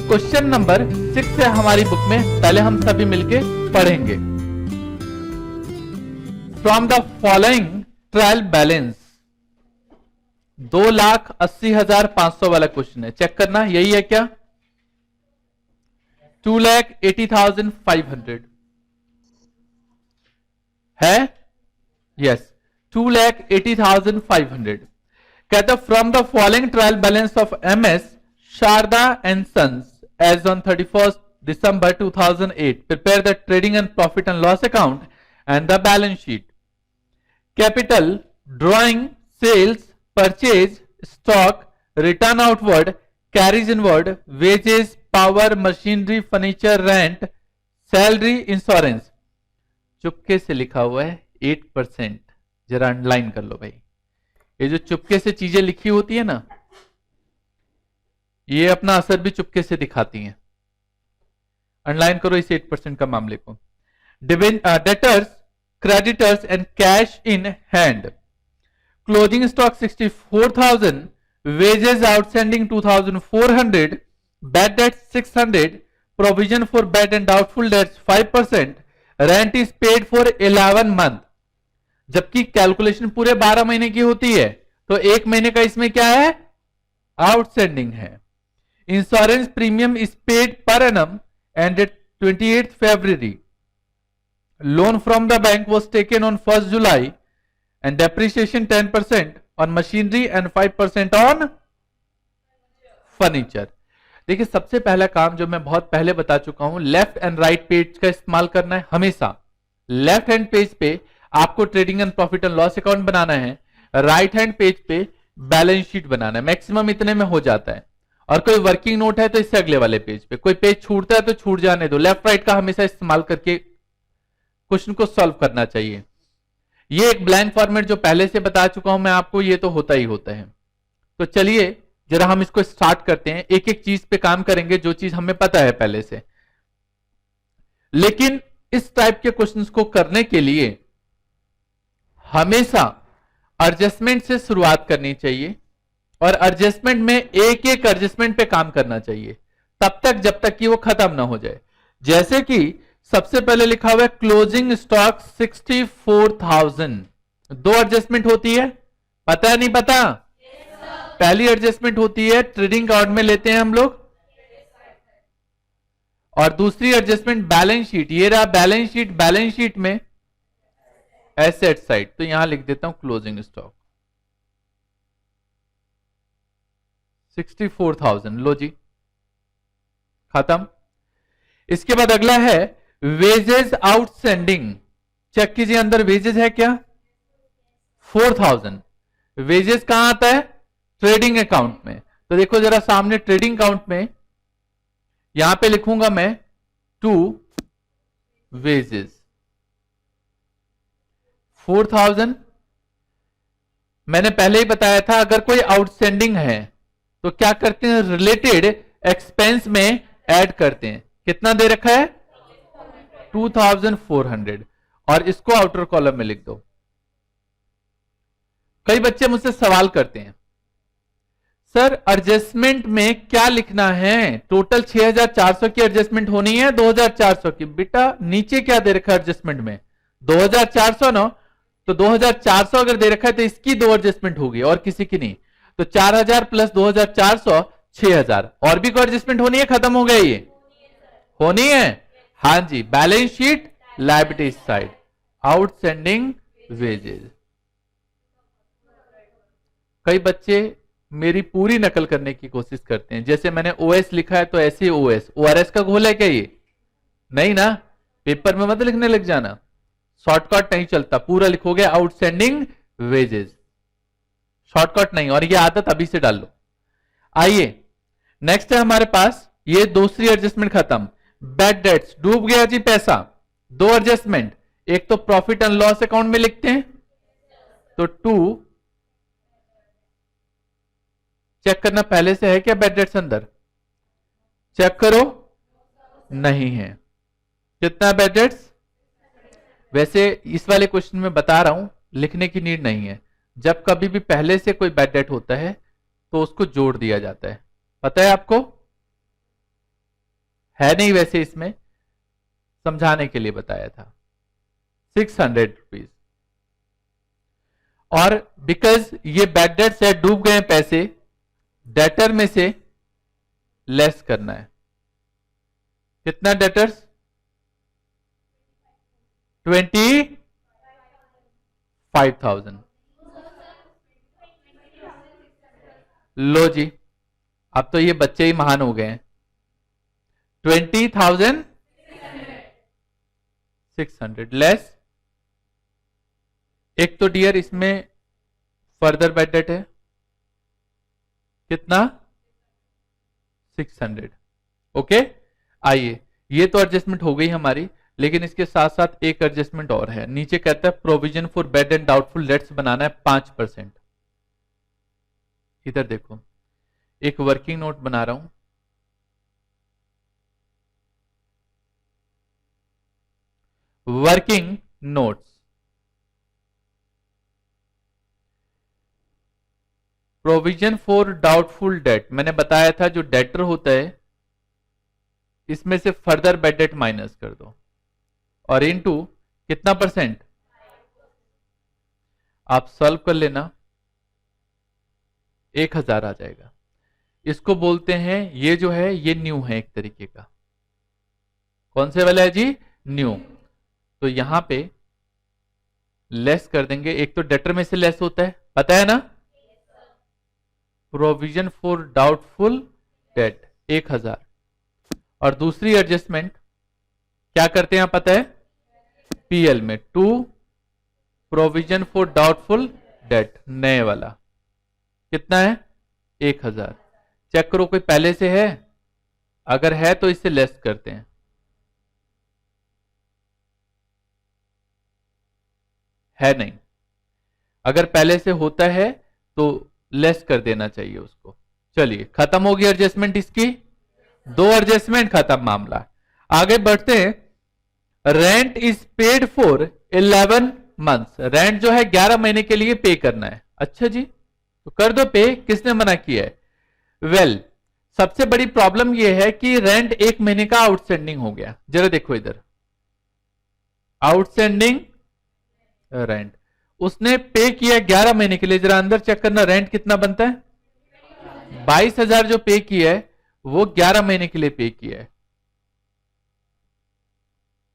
Question number 6 है हमारी book में, पहले हम सभी मिलके पढ़ेंगे। From the following trial balance, 2,80,500 वाला क्वेश्चन है, चेक करना यही है क्या? 2,80,500 है? यस, 2,80,500। कहता from the following trial balance of MS Sharda and Sons as on 31st December 2008, prepare the trading and profit and loss account and the balance sheet. Capital, drawing, sales, purchase, stock, return outward, carries inward, wages, power, machinery, furniture, rent, salary, insurance. चुपके से लिखा हुआ है 8%, जरा underline कर लो भाई। ये जो चुपके से चीजें लिखी होती है ना, ये अपना असर भी चुपके से दिखाती हैं। अंडरलाइन करो इस 8% का मामले को। Debtors, creditors and cash in hand, closing stock 64,000, wages outstanding 2,400, bad debt 600, provision for bad and doubtful dates 5%, rent is paid for 11 month. जबकि कैलकुलेशन पूरे 12 महीने की होती है, तो एक महीने का इसमें क्या है? आउटस्टैंडिंग है। Insurance premium is paid per annum and 28th February. Loan from the bank was taken on 1st July and depreciation 10% on machinery and 5% on furniture. देखिए सबसे पहला काम जो मैं बहुत पहले बता चुका हूं, लेफ्ट एंड राइट पेज का इस्तेमाल करना है हमेशा। लेफ्ट हैंड पेज पे आपको trading and profit and loss account बनाना है, राइट हैंड पेज पे बैलेंस शीट बनाना है। मैक्सिमम इतने में हो जाता है। और कोई वर्किंग नोट है तो इससे अगले वाले पेज पे, कोई पेज छूटता है तो छूट जाने दो। लेफ्ट राइट का हमेशा इस्तेमाल करके क्वेश्चन को सॉल्व करना चाहिए। ये एक ब्लैंक फॉर्मेट जो पहले से बता चुका हूं मैं आपको, ये तो होता ही होता है। तो चलिए जरा हम इसको स्टार्ट करते हैं, एक एक चीज पे काम करेंगे जो चीज हमें पता है पहले से। लेकिन इस टाइप के क्वेश्चंस को करने के लिए हमेशा एडजस्टमेंट से शुरुआत करनी चाहिए और एडजस्टमेंट में एक एक एडजस्टमेंट पे काम करना चाहिए तब तक जब तक कि वो खत्म ना हो जाए। जैसे कि सबसे पहले लिखा हुआ है क्लोजिंग स्टॉक 64,000, 2 एडजस्टमेंट होती है, पता है नहीं पता? पहली एडजस्टमेंट होती है ट्रेडिंग अकाउंट में लेते हैं हम लोग, और दूसरी एडजस्टमेंट बैलेंस शीट। ये रहा बैलेंस शीट, बैलेंस शीट में एसेट साइड, तो यहां लिख देता हूं क्लोजिंग स्टॉक 64,000। लो जी खत्म। इसके बाद अगला है वेजेस आउटस्टैंडिंग। चेक कीजिए अंदर वेजेस है क्या? 4,000। वेजेस कहां आता है? ट्रेडिंग अकाउंट में। तो देखो जरा सामने ट्रेडिंग अकाउंट में यहां पे लिखूंगा मैं 2 वेजेस 4,000। मैंने पहले ही बताया था अगर कोई आउटस्टैंडिंग है तो क्या करते हैं? रिलेटेड एक्सपेंस में ऐड करते हैं। कितना दे रखा है? 2,400, और इसको आउटर कॉलम में लिख दो। कई बच्चे मुझसे सवाल करते हैं सर एडजस्टमेंट में क्या लिखना है? टोटल 6,400 की एडजस्टमेंट होनी है 2,400 की। बेटा नीचे क्या दे रखा है एडजस्टमेंट में? 2,400 ना, तो 2,400 अगर दे रखा है तो इसकी 2 एडजस्टमेंट होगी और किसी की नहीं। तो 4,000 प्लस 2,400 6,000, और भी कोई एडजस्टमेंट होनी है? खत्म हो गया ये? होनी है? हाँ जी। Balance sheet liability side, outstanding wages. कई बच्चे मेरी पूरी नकल करने की कोशिश करते हैं, जैसे मैंने ओएस लिखा है तो ऐसे ओएस। ओआरएस का घोल है क्या ये? नहीं ना, पेपर में मत लिखने लग जाना, शॉर्टकट नहीं चलता, पूरा लिखोगे आउटस्टैंडिंग वेजेस, शॉर्टकट नहीं, और ये आदत अभी से डाल लो। आइए नेक्स्ट है हमारे पास, ये दूसरी एडजस्टमेंट खत्म। बैड डेट्स, डूब गया जी पैसा, 2 एडजस्टमेंट। एक तो प्रॉफिट एंड लॉस अकाउंट में लिखते हैं, तो 2 चेक करना पहले से है क्या बैड डेट्स अंदर? चेक करो, नहीं है। कितना बैड डेट्स? वैसे इस वाले क्वेश्चन में बता रहा हूं, लिखने की नीड नहीं है। जब कभी भी पहले से कोई बैड डेट होता है तो उसको जोड़ दिया जाता है, पता है आपको? है नहीं वैसे, इसमें समझाने के लिए बताया था 600 रुपीज। और बिकॉज ये बैड डेट्स है, डूब गए पैसे, डेटर में से लेस करना है। कितना डेटर्स? 25,000। लो जी, अब तो ये बच्चे ही महान हो गए हैं। 20,600 लेस। एक तो डियर इसमें फर्दर बैड डेट है, कितना? 600। ओके, आइए, ये तो एडजस्टमेंट हो गई हमारी, लेकिन इसके साथ साथ एक एडजस्टमेंट और है। नीचे कहता है provision for bad and doubtful debts बनाना है 5%। इधर देखो, एक वर्किंग नोट बना रहा हूं, working notes. Provision for doubtful debt, मैंने बताया था जो डेटर होता है इसमें से फर्दर बैड डेट माइनस कर दो, और इनटू कितना परसेंट? आप सॉल्व कर लेना, 1000 आ जाएगा। इसको बोलते हैं, ये जो है ये न्यू है एक तरीके का। कौन से वाला है जी? न्यू। तो यहां पे लेस कर देंगे, एक तो डेटर में से लेस होता है, पता है ना? Provision for doubtful debt 1000। और दूसरी एडजस्टमेंट क्या करते हैं पता है? पीएल में 2 प्रोविजन फॉर डाउटफुल डेट, नए वाला कितना है? 1000। चेक करो कोई पहले से है, अगर है तो इससे लेस करते हैं। है नहीं, अगर पहले से होता है तो लेस कर देना चाहिए उसको। चलिए, खत्म हो गई एडजस्टमेंट इसकी, 2 एडजस्टमेंट, खत्म मामला। आगे बढ़ते हैं। Rent is paid for 11 months, rent जो है 11 महीने के लिए पे करना है। अच्छा जी, तो कर दो पे, किसने मना किया है? वेल, सबसे बड़ी प्रॉब्लम यह है कि रेंट 1 महीने का आउटस्टैंडिंग हो गया। जरा देखो इधर, आउटस्टैंडिंग रेंट उसने पे किया 11 महीने के लिए। जरा अंदर चेक करना, रेंट कितना बनता है? 22,000 जो पे किया है वो 11 महीने के लिए पे किया है,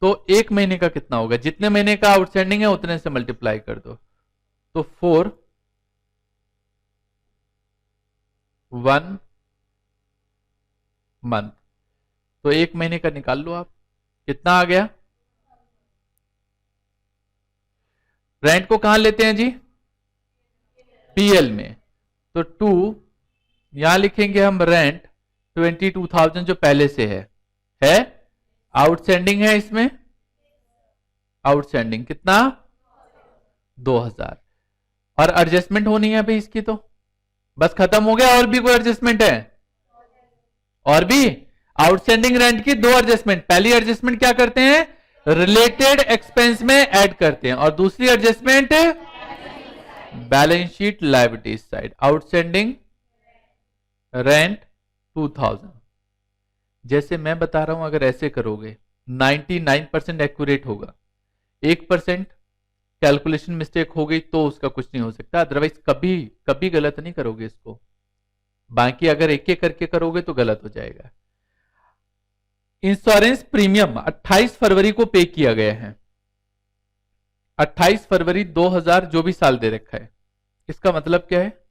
तो 1 महीने का कितना होगा? जितने महीने का आउटस्टैंडिंग है उतने से मल्टीप्लाई कर दो, तो 4 1 मंथ, तो 1 महीने का निकाल लो आप, कितना आ गया? रेंट को कहां लेते हैं जी? पीएल में, तो 2 यहां लिखेंगे हम रेंट 22,000 जो पहले से है आउटस्टैंडिंग है इसमें, आउटस्टैंडिंग कितना? 2000। और एडजस्टमेंट होनी है भाई इसकी, तो बस खत्म हो गया। और भी कोई एडजस्टमेंट है? और भी आउटस्टैंडिंग रेंट की 2 एडजस्टमेंट। पहली एडजस्टमेंट क्या करते हैं? रिलेटेड एक्सपेंस में ऐड करते हैं, और दूसरी adjustment balance sheet liabilities side, outstanding rent 2000। जैसे मैं बता रहा हूं, अगर ऐसे करोगे 99% एक्यूरेट होगा, 1% कैलकुलेशन मिस्टेक हो गई तो उसका कुछ नहीं हो सकता, अदरवाइज कभी कभी गलत नहीं करोगे इसको। बाकी अगर एक एक करके करोगे तो गलत हो जाएगा। इंश्योरेंस प्रीमियम 28 फरवरी को पे किया गया है, 28 फरवरी 2000 जो भी साल दे रखा है, इसका मतलब क्या है?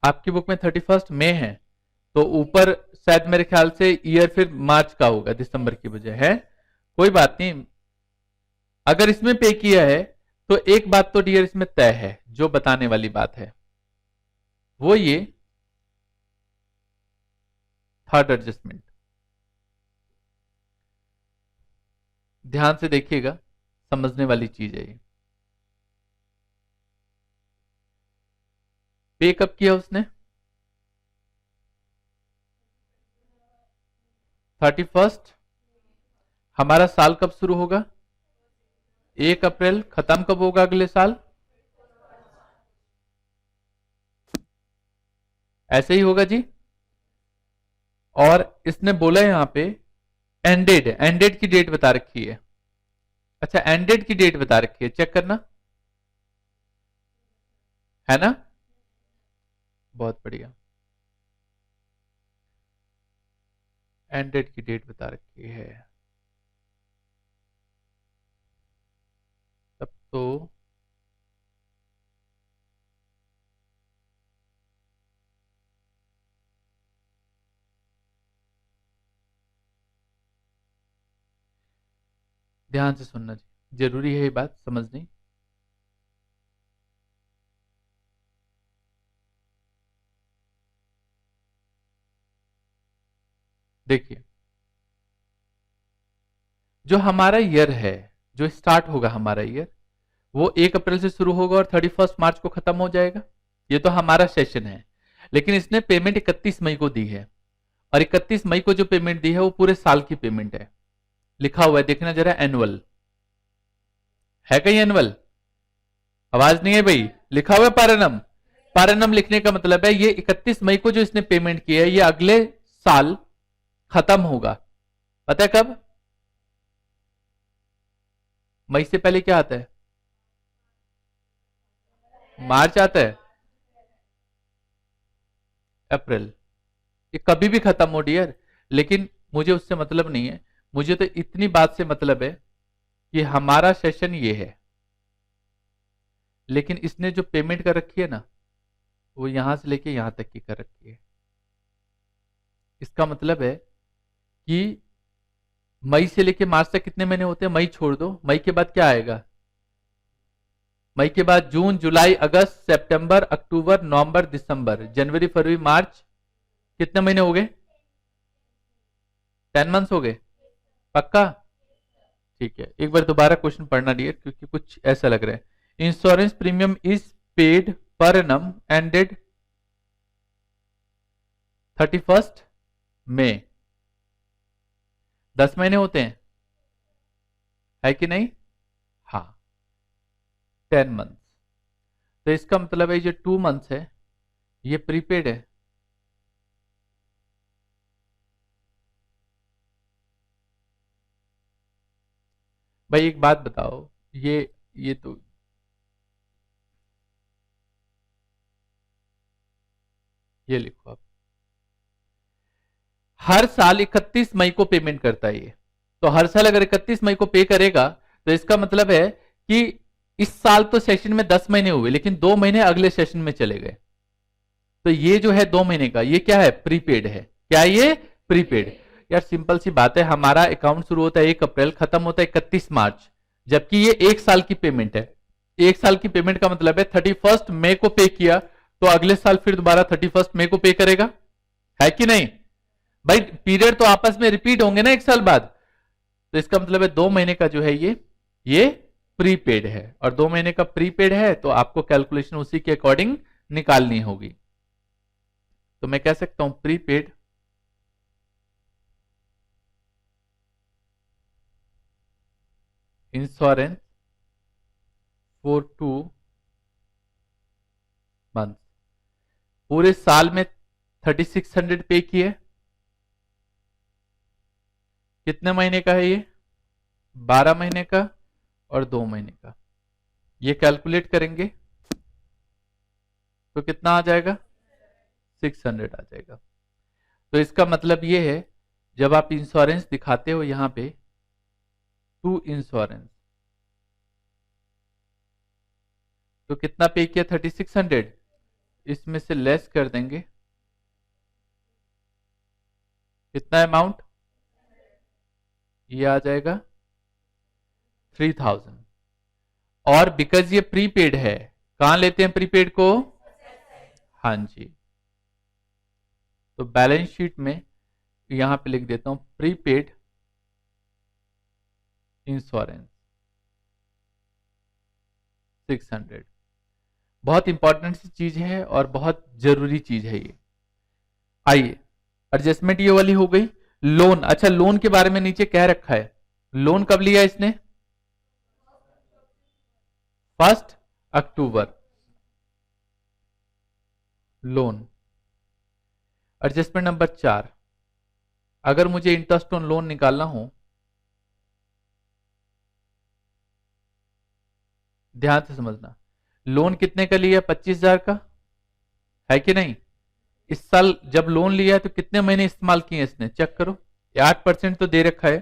आपकी बुक में 31 मई है, तो ऊपर शायद मेरे ख्याल से ईयर फिर मार्च का होगा, दिसंबर की वजह है। कोई बात नहीं, अगर इसमें पे किया है तो एक बात तो डियर इसमें तय है, जो बताने वाली बात है वो ये थर्ड एडजस्टमेंट। ध्यान से देखिएगा, समझने वाली चीज है ये। पे कब किया उसने? 31। हमारा साल कब शुरू होगा? 1 अप्रैल। खत्म कब होगा अगले साल? ऐसे ही होगा जी। और इसने बोला यहां पे एंडेड, एंडेड की डेट बता रखी है। अच्छा, एंडेड की डेट बता रखी है, चेक करना, है ना? बहुत बढ़िया, एंडेड की डेट बता रखी है। तब तो ध्यान से सुनना जी, जरूरी है ये बात समझनी। देखिए, जो हमारा ईयर है, जो स्टार्ट होगा हमारा ईयर, वो 1 अप्रैल से शुरू होगा और 31 मार्च को खत्म हो जाएगा। ये तो हमारा सेशन है। लेकिन इसने पेमेंट 31 मई को दी है, और 31 मई को जो पेमेंट दी है वो पूरे साल की पेमेंट है। लिखा हुआ है, देखना जरा, एनुअल है कहीं? एनुअल आवाज नहीं है भाई, लिखा हुआ है पारनम। पारनम लिखने का मतलब है ये 31 मई को जो इसने पेमेंट की है, ये अगले साल खत्म होगा। पता है कब? मई से पहले क्या आता है? मार्च आता है, अप्रैल। ये कभी भी खत्म हो डियर, लेकिन मुझे उससे मतलब नहीं है। मुझे तो इतनी बात से मतलब है कि हमारा सेशन ये है, लेकिन इसने जो पेमेंट कर रखी है ना, वो यहां से लेके यहां तक की कर रखी है। इसका मतलब है कि मई से लेके मार्च तक कितने महीने होते हैं? मई छोड़ दो, मई के बाद क्या आएगा? मई के बाद जून, जुलाई, अगस्त, सितंबर, अक्टूबर, नवंबर, दिसंबर, जनवरी, फरवरी, मार्च, कितने महीने हो गए? 10 मंथ्स हो गए, पक्का? ठीक है, एक बार दोबारा क्वेश्चन पढ़ना डियर, क्योंकि कुछ ऐसा लग रहा है। Insurance premium is paid per annum ended 31 मई। 10 महीने होते हैं, है कि नहीं? हाँ, 10 मंथ्स। तो इसका मतलब है ये 2 मंथ्स है, ये प्रीपेड है। भाई एक बात बताओ, ये तो ये लिखो आप, हर साल 31 मई को पेमेंट करता है ये। तो हर साल अगर 31 मई को पे करेगा, तो इसका मतलब है कि इस साल तो सेशन में 10 महीने हुए, लेकिन 2 महीने अगले सेशन में चले गए। तो ये जो है 2 महीने का, ये क्या है? प्रीपेड है। क्या ये? प्रीपेड। यार सिंपल सी बात है, हमारा अकाउंट शुरू होता है 1 अप्रैल, खत्म होता है 31 मार्च, जबकि ये 1 साल की पेमेंट है। 1 साल की पेमेंट का मतलब है 31 मई को पे किया, तो अगले साल फिर दोबारा 31 मई को पे करेगा, है कि नहीं? भाई पीरियड तो आपस में रिपीट होंगे ना 1 साल बाद। तो इसका मतलब है 2 महीने का जो है ये प्रीपेड है, और 2 महीने का प्रीपेड है, तो आपको कैलकुलेशन उसी के अकॉर्डिंग निकालनी होगी। तो मैं कह सकता हूं प्रीपेड इंश्योरेंस फॉर 2 मंथ, पूरे साल में 3600 पे किए। कितने महीने का है ये? 12 महीने का और 2 महीने का। ये कैलकुलेट करेंगे तो कितना आ जाएगा? 600 आ जाएगा। तो इसका मतलब ये है, जब आप इंश्योरेंस दिखाते हो यहां पे टू इंश्योरेंस, तो कितना पे किया? 3600, इसमें से लेस कर देंगे, कितना अमाउंट? ये आ जाएगा 3000। और बिकॉज ये प्रीपेड है, कहां लेते हैं प्रीपेड को? हाँ जी। तो बैलेंस शीट में यहां पे लिख देता हूं प्रीपेड इंश्योरेंस 600। बहुत इंपॉर्टेंट सी चीज है और बहुत जरूरी चीज है ये। आइए, एडजस्टमेंट ये वाली हो गई। लोन, अच्छा लोन के बारे में नीचे कह रखा है, लोन कब लिया इसने? 1 अक्टूबर। लोन एडजस्टमेंट नंबर 4, अगर मुझे इंटरेस्ट ऑन लोन निकालना हो, ध्यान से समझना, लोन कितने का लिया? 25,000 का, है कि नहीं? इस साल जब लोन लिया है तो कितने महीने इस्तेमाल किए इसने, चेक करो। 8% तो दे रखा है।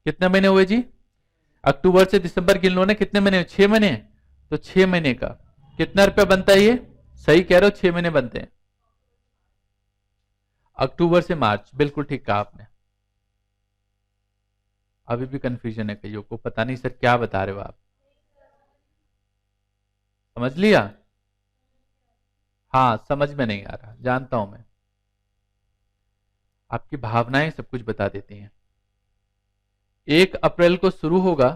कितने महीने हुए जी? अक्टूबर से दिसंबर गिन लो ना, कितने महीने? 6 महीने। तो 6 महीने का कितना रुपया बनता है ये? सही कह रहे हो, 6 महीने बनते हैं। अक्टूबर से मार्च, बिल्कुल ठीक कहा आपने। अभी भी कंफ्यूजन है कईयों को, पता नहीं सर क्या बता रहे हो आप। समझ लिया? हाँ, समझ में नहीं आ रहा, जानता हूं मैं, आपकी भावनाएं सब कुछ बता देती हैं। 1 अप्रैल को शुरू होगा,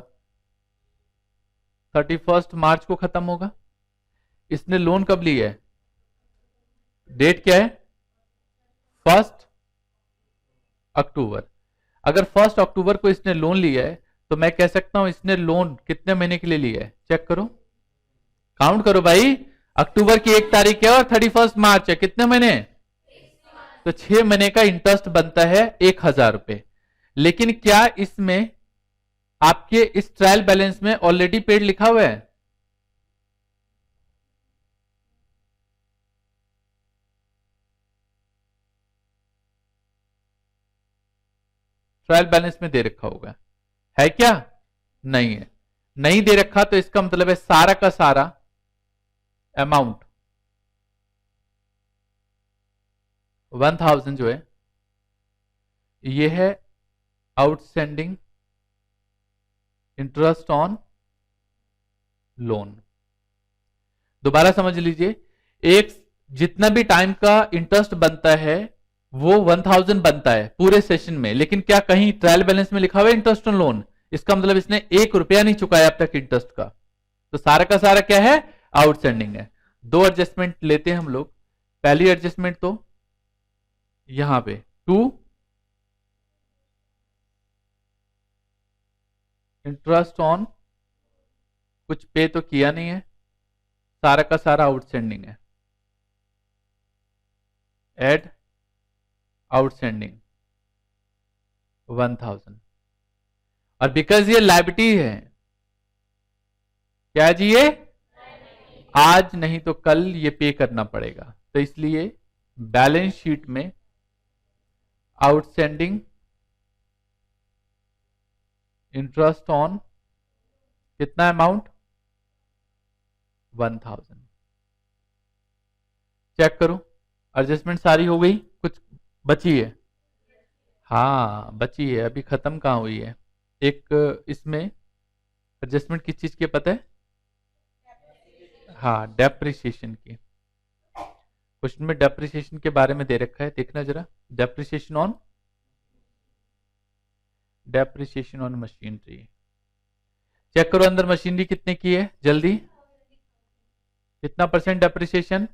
31 मार्च को खत्म होगा। इसने लोन कब लिया है? डेट क्या है? 1 अक्टूबर। अगर 1 अक्टूबर को इसने लोन लिया है तो मैं कह सकता हूं इसने लोन कितने महीने के लिए लिया है, चेक करो, काउंट करो भाई। अक्टूबर की 1 तारीख है और 31 मार्च है, कितने महीने? तो 6 महीने का इंटरेस्ट बनता है 1,000 रुपए। लेकिन क्या इसमें आपके इस ट्रायल बैलेंस में ऑलरेडी पेड लिखा हुआ है? ट्रायल बैलेंस में दे रखा होगा, है क्या? नहीं है। नहीं दे रखा तो इसका मतलब है सारा का सारा अमाउंट 1,000 जो है ये है आउटस्टैंडिंग इंटरेस्ट ऑन लोन। दोबारा समझ लीजिए, एक जितना भी टाइम का इंटरेस्ट बनता है वो 1,000 बनता है पूरे सेशन में, लेकिन क्या कहीं ट्रायल बैलेंस में लिखा हुआ है इंटरेस्ट ऑन लोन? इसका मतलब इसने 1 रुपया नहीं चुकाया अब तक इंटरेस्ट का, तो सारा का सारा क्या है? आउटस्टैंडिंग है। 2 एडजस्टमेंट लेते हैं हम लोग। पहली एडजस्टमेंट तो यहां पे 2 इंटरेस्ट ऑन, कुछ पे तो किया नहीं है, सारा का सारा आउटस्टैंडिंग है, एड आउटस्टैंडिंग 1,000। और बिकॉज ये लाइबिलिटी है, क्या जी, ये आज नहीं तो कल ये पे करना पड़ेगा, तो इसलिए बैलेंस शीट में आउटस्टैंडिंग इंटरेस्ट ऑन कितना अमाउंट? 1,000। चेक करो, एडजस्टमेंट सारी हो गई, कुछ बची है? हाँ बची है, अभी खत्म कहां हुई है। एक इसमें एडजस्टमेंट किस चीज की पता है? हाँ, डेप्रिसिएशन की। क्वेश्चन में डेप्रिसिएशन के बारे में दे रखा है, देखना जरा। Depreciation on machinery. चेक करो अंदर मशीनरी कितने की है, जल्दी। कितना परसेंट डेप्रिसिएशन?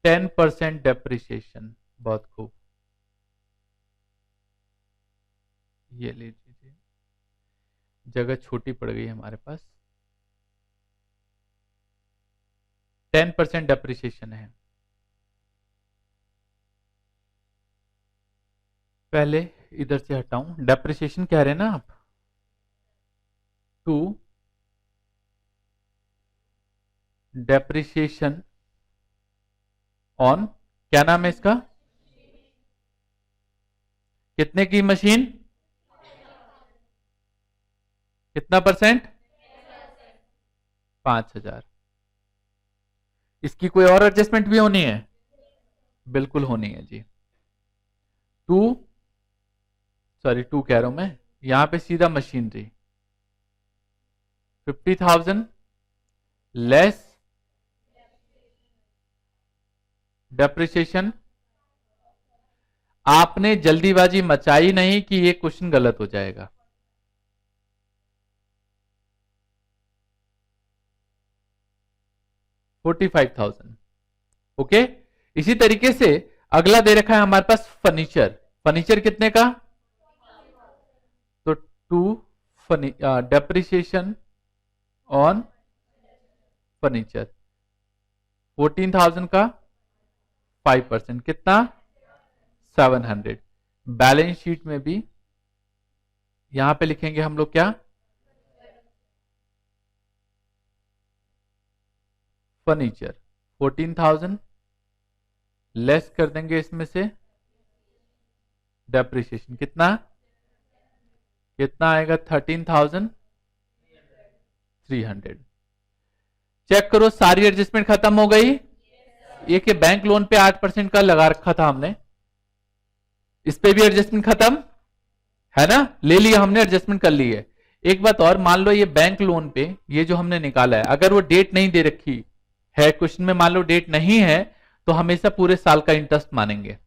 10% डेप्रिसिएशन। बहुत खूब, ये ले लीजिए, जगह छोटी पड़ गई हमारे पास। 10% डेप्रिसिएशन है। पहले इधर से हटाऊं, डेप्रिसिएशन कह रहे हैं ना आप? 2 डेप्रिसिएशन ऑन, क्या नाम है इसका? कितने की मशीन? कितना परसेंट? 5,000। इसकी कोई और एडजस्टमेंट भी होनी है? बिल्कुल होनी है जी। 2 कह रहा हूं मैं, यहां पे सीधा मशीनरी 50,000 लेस डेप्रिसिएशन। आपने जल्दीबाजी मचाई नहीं कि ये क्वेश्चन गलत हो जाएगा। $45,000। ओके, इसी तरीके से अगला दे रखा है हमारे पास फर्नीचर। फर्नीचर कितने का? तो 2 डेप्रिसिएशन ऑन फर्नीचर 14,000 का 5%, कितना 700। बैलेंस शीट में भी यहां पे लिखेंगे हम लोग क्या, फर्नीचर 14,000, लेस कर देंगे इसमें से डेप्रिसिएशन, कितना कितना आएगा 13,300। चेक करो सारी एडजस्टमेंट खत्म हो गई। ये कि बैंक लोन पे 8% का लगा रखा था हमने, इस पे भी एडजस्टमेंट खत्म है ना, ले लिया हमने, एडजस्टमेंट कर ली है। एक बात और, मान लो ये बैंक लोन पे ये जो हमने निकाला है, अगर वो डेट नहीं दे रखी है, क्वेश्चन में मान लो डेट नहीं है, तो हमेशा पूरे साल का इंटरेस्ट मानेंगे।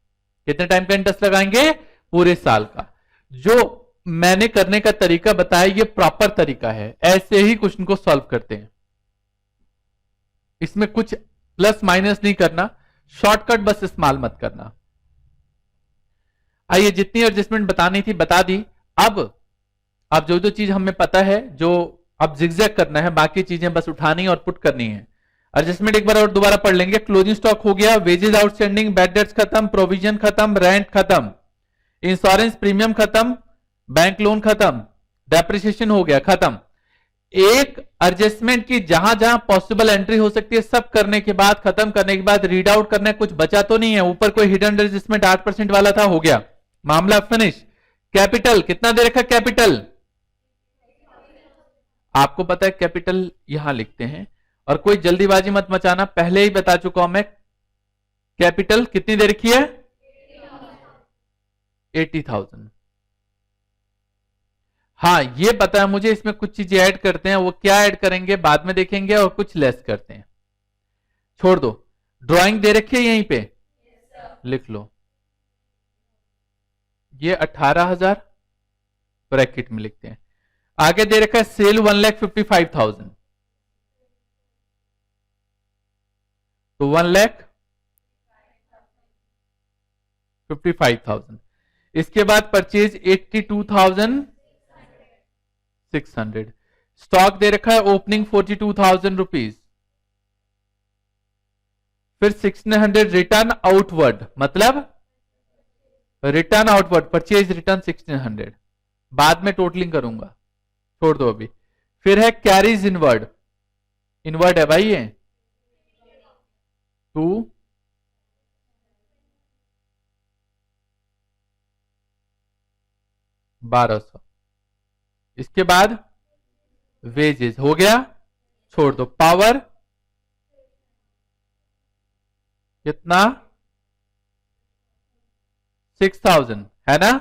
कितने टाइम का इंटरेस्ट लगाएंगे, पूरे साल का। जो मैंने करने का तरीका बताया ये प्रॉपर तरीका है, ऐसे ही क्वेश्चन को सॉल्व करते हैं। इसमें कुछ प्लस माइनस नहीं करना, शॉर्टकट बस इस्तेमाल मत करना। आइए, जितनी एडजस्टमेंट बतानी थी बता दी। अब जो जो चीज हमें पता है, जो अब जिगजैग करना है, बाकी चीजें बस उठानी और पुट करनी है। एडजस्टमेंट एक बार और दोबारा पढ़ लेंगे। क्लोजिंग स्टॉक हो गया, वेजेस आउटस्टैंडिंग, बैड डेट्स खत्म, प्रोविजन खत्म, रेंट खत्म, इंश्योरेंस प्रीमियम खत्म, बैंक लोन खत्म, डेप्रिसिएशन हो गया खत्म। एक एडजस्टमेंट की जहां जहां पॉसिबल एंट्री हो सकती है सब करने के बाद, खत्म करने के बाद रीड आउट करना है, कुछ बचा तो नहीं है। ऊपर कोई हिडन एडजस्टमेंट 8% वाला था, हो गया, मामला फिनिश। कैपिटल कितना दे रखा, कैपिटल आपको पता है, कैपिटल यहां लिखते हैं। और कोई जल्दीबाजी मत मचाना, पहले ही बता चुका हूं मैं। कैपिटल कितनी दे रखी है, 80,000। हाँ ये पता है मुझे, इसमें कुछ चीजें ऐड करते हैं, वो क्या ऐड करेंगे बाद में देखेंगे, और कुछ लेस करते हैं, छोड़ दो। ड्राइंग दे रखी है यहीं पे, लिख लो। ये 18,000 ब्रैकेट में लिखते हैं। आगे दे रखा है सेल 1,55,000, तो 1,55,000। इसके बाद परचेज 82,600। स्टॉक दे रखा है ओपनिंग 42,000 रुपीज। फिर 1,600 रिटर्न आउटवर्ड, मतलब रिटर्न आउटवर्ड, परचेज रिटर्न 1,600, बाद में टोटलिंग करूंगा, छोड़ दो अभी। फिर है कैरीज इनवर्ड, इनवर्ड है भाई ये 2, 1,200। इसके बाद वेजेस हो गया, छोड़ दो। पावर कितना 6,000 है ना।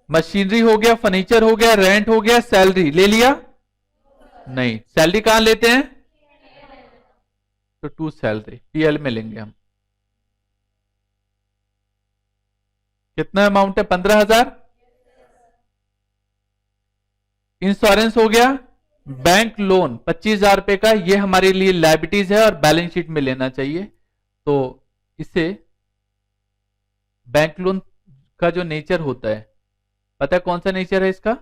मशीनरी हो गया, फर्नीचर हो गया, रेंट हो गया, सैलरी ले लिया, नहीं सैलरी कहां लेते हैं, तो टू सैलरी पीएल में लेंगे हम। कितना अमाउंट है, 15,000। इंश्योरेंस हो गया, बैंक लोन 25,000 रुपए का, ये हमारे लिए लायबिलिटीज है और बैलेंस शीट में लेना चाहिए। तो इसे बैंक लोन का जो नेचर होता है, पता है कौन सा नेचर है इसका,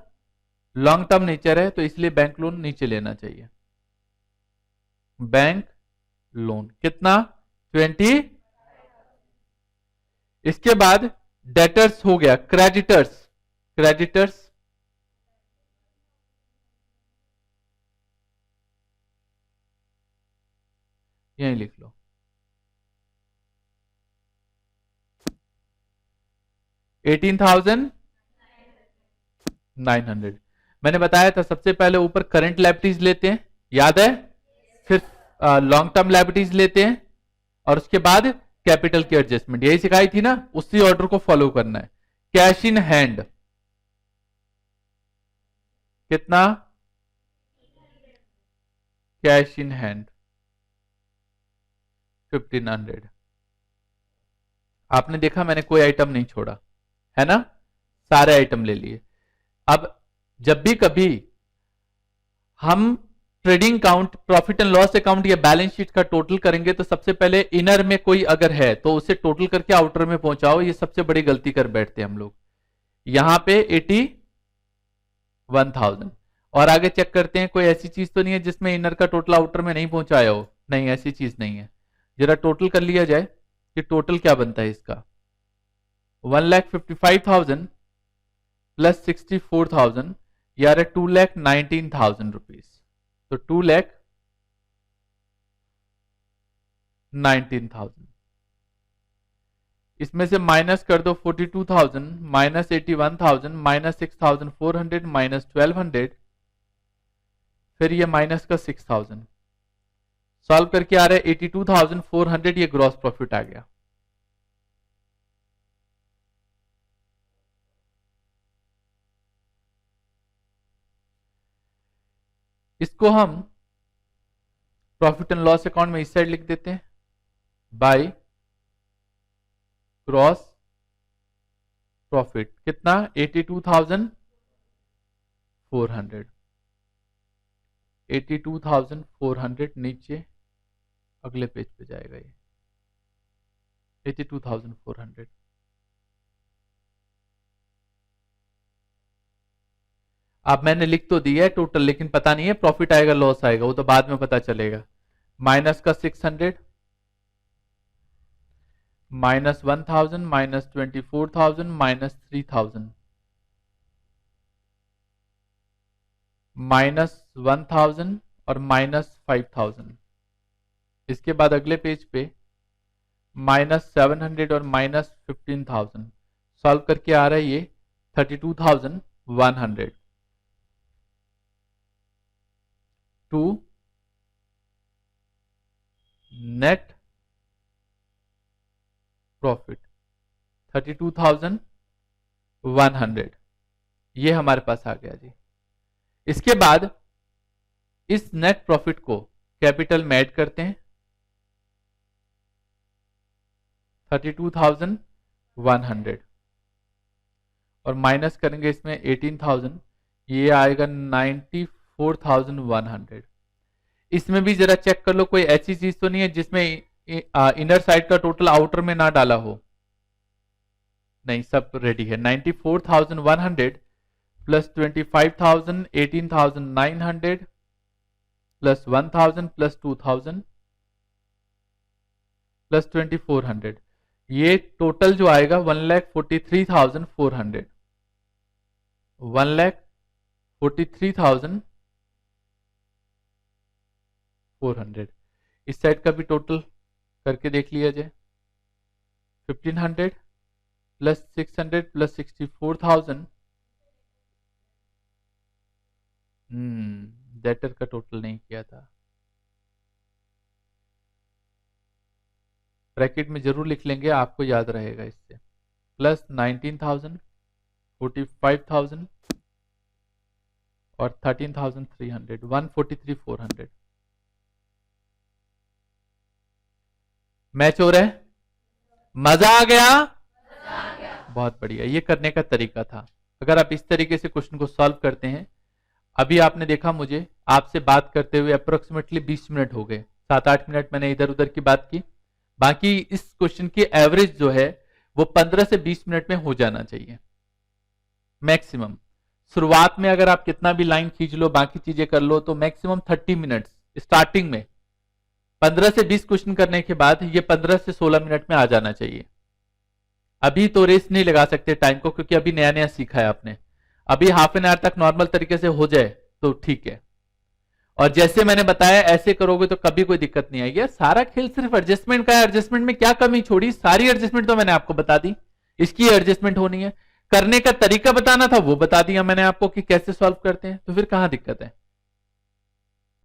लॉन्ग टर्म नेचर है, तो इसलिए बैंक लोन नीचे लेना चाहिए। बैंक लोन कितना 20। इसके बाद डेटर्स हो गया, क्रेडिटर्स, क्रेडिटर्स यहीं लिख लो, 18,900। मैंने बताया था सबसे पहले ऊपर करंट लायबिलिटीज लेते हैं, याद है, फिर लॉन्ग टर्म लायबिलिटीज लेते हैं, और उसके बाद कैपिटल की एडजस्टमेंट, यही सिखाई थी ना, उसी ऑर्डर को फॉलो करना है। कैश इन हैंड कितना, कैश इन हैंड 1,500। आपने देखा मैंने कोई आइटम नहीं छोड़ा, है ना, सारे आइटम ले लिए। अब जब भी कभी हम trading count, profit and loss account या बैलेंस शीट का टोटल करेंगे, तो सबसे पहले इनर में कोई अगर है तो उसे टोटल करके आउटर में पहुंचाओ। ये सबसे बड़ी गलती कर बैठते हैं हम लोग। यहां पे 81,000, और आगे चेक करते हैं कोई ऐसी चीज तो नहीं है जिसमें इनर का टोटल आउटर में नहीं पहुंचाया हो, नहीं ऐसी चीज नहीं है। जरा टोटल कर लिया जाए, कि टोटल क्या बनता है इसका, 1,55,000 प्लस 64,000 यार 2,19,000 रुपीज। तो 2,19,000 इसमें से माइनस कर दो 42,000 माइनस 81,000 माइनस 6,400 माइनस 1,200, फिर ये माइनस का 6,000, सॉल्व करके आ रहा है 82,400, ये ग्रॉस प्रॉफिट आ गया। इसको हम प्रॉफिट एंड लॉस अकाउंट में इस साइड लिख देते हैं, बाय ग्रॉस प्रॉफिट कितना 82,400, 82,400 नीचे अगले पेज पे जाएगा ये 82,400। अब मैंने लिख तो दिया है टोटल, लेकिन पता नहीं है प्रॉफिट आएगा लॉस आएगा, वो तो बाद में पता चलेगा। माइनस का 600 माइनस 1,000 माइनस 24,000 माइनस 3,000 माइनस 1,000 और माइनस 5,000। इसके बाद अगले पेज पे माइनस 700 और माइनस 15,000, सॉल्व करके आ रहा है ये 32,100 टू नेट प्रॉफिट 32,100, ये हमारे पास आ गया जी। इसके बाद इस नेट प्रॉफिट को कैपिटल में ऐड करते हैं 32,100 और माइनस करेंगे इसमें 18,000, ये आएगा 94,100। इसमें भी जरा चेक कर लो कोई ऐसी चीज तो नहीं है जिसमें इनर साइड का टोटल आउटर में ना डाला हो, नहीं सब रेडी है। 94,100 प्लस 25,000 18,900 प्लस 1,000 प्लस 2,000 प्लस 2,400, ये टोटल जो आएगा 1,43,400, 1,43,400। इस साइड का भी टोटल करके देख लिया जाए, 1,500 प्लस 600 प्लस 64,000, डेटर का टोटल नहीं किया था, ब्रैकेट में जरूर लिख लेंगे, आपको याद रहेगा इससे, प्लस 19,000 45,000 और 13,300 143,400। मैच हो रहा है, मजा आ गया? बहुत बढ़िया, ये करने का तरीका था। अगर आप इस तरीके से क्वेश्चन को सॉल्व करते हैं, अभी आपने देखा मुझे आपसे बात करते हुए अप्रोक्सीमेटली 20 मिनट हो गए, 7-8 मिनट मैंने इधर उधर की बात की, बाकी इस क्वेश्चन की एवरेज जो है वो 15 से 20 मिनट में हो जाना चाहिए मैक्सिमम। शुरुआत में अगर आप कितना भी लाइन खींच लो, बाकी चीजें कर लो, तो मैक्सिमम 30 मिनट्स स्टार्टिंग में, 15 से 20 क्वेश्चन करने के बाद ये 15 से 16 मिनट में आ जाना चाहिए। अभी तो रेस नहीं लगा सकते टाइम को, क्योंकि अभी नया नया सीखा है आपने। अभी हाफ एन आवर तक नॉर्मल तरीके से हो जाए तो ठीक है, और जैसे मैंने बताया ऐसे करोगे तो कभी कोई दिक्कत नहीं आएगी। सारा खेल सिर्फ एडजस्टमेंट का है, एडजस्टमेंट में क्या कमी छोड़ी, सारी एडजस्टमेंट तो मैंने आपको बता दी, इसकी एडजस्टमेंट होनी है, करने का तरीका बताना था वो बता दिया मैंने आपको कि कैसे सॉल्व करते हैं, तो फिर कहां दिक्कत है।